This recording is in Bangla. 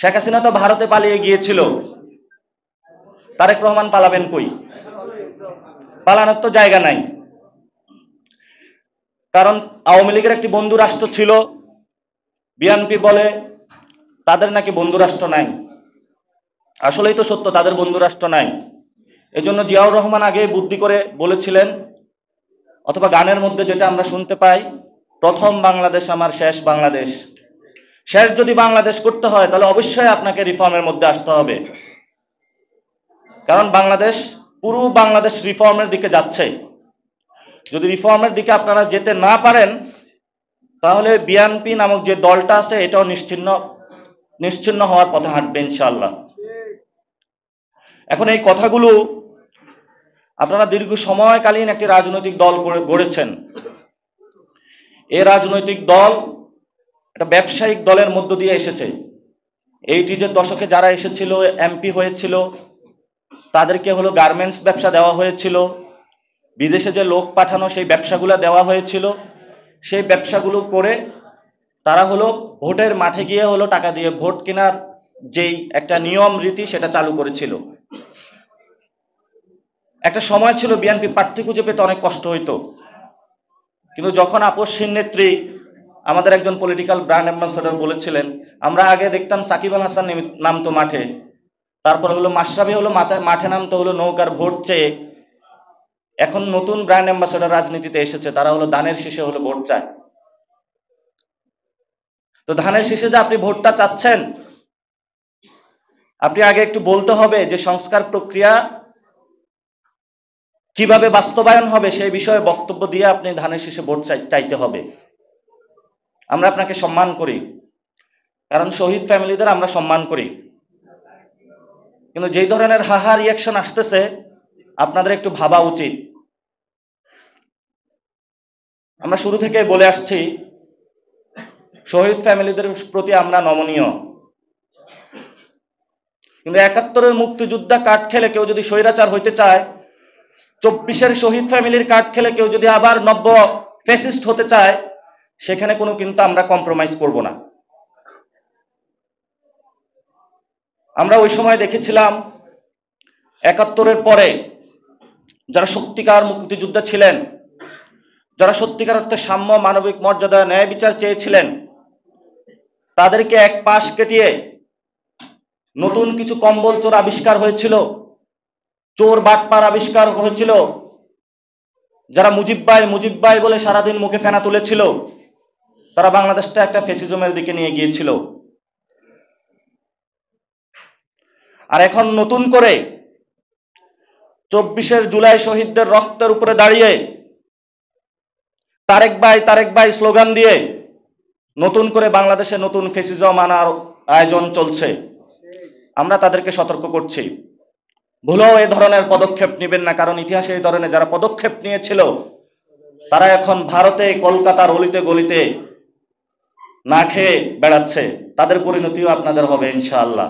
শেখ হাসিনা তো ভারতে পালিয়ে গিয়েছিল, তারেক রহমান পালাবেন কই? পালানোর তো জায়গা নাই। কারণ আওয়ামী লীগের একটি বন্ধু রাষ্ট্র ছিল, বিএনপি বলে তাদের নাকি বন্ধু রাষ্ট্র নাই। আসলেই তো সত্য, তাদের বন্ধু রাষ্ট্র নাই। এজন্য জিয়াউর রহমান আগে বুদ্ধি করে বলেছিলেন, অথবা গানের মধ্যে যেটা আমরা শুনতে পাই, প্রথম বাংলাদেশ আমার শেষ বাংলাদেশ। শেষ যদি বাংলাদেশ করতে হয় তাহলে অবশ্যই আপনাকে রিফর্মের মধ্যে আসতে হবে। কারণ বাংলাদেশ, পুরো বাংলাদেশ রিফর্মের দিকে যাচ্ছে। যদি রিফর্মের দিকে আপনারা যেতে না পারেন তাহলে বিএনপি নামক যে দলটা আছে এটাও নিশ্চিহ্ন হওয়ার পথে হাঁটবে ইনশাআল্লাহ। এখন এই কথাগুলো আপনারা দীর্ঘ সময়কালীন একটি রাজনৈতিক দল গড়েছেন। এই রাজনৈতিক দল একটা ব্যবসায়িক দলের মধ্য দিয়ে এসেছে। এইটিজের দশকে যারা এসেছিল, এমপি হয়েছিল, তাদেরকে হলো গার্মেন্টস ব্যবসা দেওয়া হয়েছিল, বিদেশে যে লোক পাঠানো সেই ব্যবসাগুলো দেওয়া হয়েছিল। সেই ব্যবসাগুলো করে তারা হলো ভোটের মাঠে গিয়ে হলো টাকা দিয়ে ভোট কেনার যেই একটা নিয়ম রীতি সেটা চালু করেছিল। একটা সময় ছিল বিএনপি প্রার্থী খুঁজে পেতে অনেক কষ্ট হইতো, কিন্তু যখন আপসহীন নেত্রী আমাদের একজন পলিটিক্যাল ব্র্যান্ড অ্যাম্বাসেডর বলেছিলেন, আমরা আগে দেখতাম সাকিব আল হাসান নামতো মাঠে, তারপর হলো মাশরাফি হলো মাঠে নামতো হলো নৌকার ভোট চেয়ে। এখন নতুন ব্র্যান্ড অ্যাম্বাসেডর রাজনীতিতে এসেছে, তারা হলো ধানের শীষে হলো ভোট চায়। তো ধানের শীষে যে আপনি ভোটটা চাচ্ছেন, আপনি আগে একটু বলতে হবে যে সংস্কার প্রক্রিয়া কিভাবে বাস্তবায়ন হবে সেই বিষয়ে বক্তব্য দিয়ে আপনি ধানের শীষে ভোট চাইতে হবে। আমরা আপনাকে সম্মান করি, কারণ শহীদ ফ্যামিলিদের আমরা সম্মান করি, কিন্তু যেই ধরনের হাহা রিয়াকশন আসতেছে আপনাদের একটু ভাবা উচিত। আমরা শুরু থেকে বলে আসছি শহীদ ফ্যামিলিদের প্রতি আমরা নমনীয়, কিন্তু ৭১-এর মুক্তিযোদ্ধা কার্ড খেলে কেউ যদি স্বৈরাচার হইতে চায়, ২৪-এর শহীদ ফ্যামিলির কার্ড খেলে কেউ যদি আবার নব্য ফ্যাসিস্ট হতে চায়, সেখানে কোনো কিন্তু আমরা কম্প্রোমাইজ করব না। আমরা ওই সময় দেখেছিলাম ৭১-এর পরে যারা সত্যিকার মুক্তিযোদ্ধা ছিলেন, যারা সত্যিকার অর্থে সাম্য, মানবিক মর্যাদা, ন্যায় বিচার চেয়েছিলেন, তাদেরকে এক পাশ কেটিয়ে নতুন কিছু কম্বল চোর আবিষ্কার হয়েছিল, চোর বাটপার আবিষ্কার হয়েছিল, যারা মুজিব ভাই বলে সারাদিন মুখে ফেনা তুলেছিল, তারা বাংলাদেশটা একটা ফ্যাসিজমের দিকে নিয়ে গিয়েছিল। আর এখন নতুন করে ২৪-এর জুলাই শহীদদের রক্তের উপরে দাঁড়িয়ে তারেক ভাই স্লোগান দিয়ে নতুন করে বাংলাদেশে নতুন ফ্যাসিজম আনার আয়োজন চলছে। আমরা তাদেরকে সতর্ক করছি, ভুলেও এ ধরনের পদক্ষেপ নেবেন না, কারণ ইতিহাসে এই ধরনের যারা পদক্ষেপ নিয়েছিল তারা এখন ভারতে, কলকাতার অলিতে গলিতে না খেয়ে বেড়াচ্ছে। তাদের পরিণতিও আপনাদের হবে ইনশাআল্লাহ।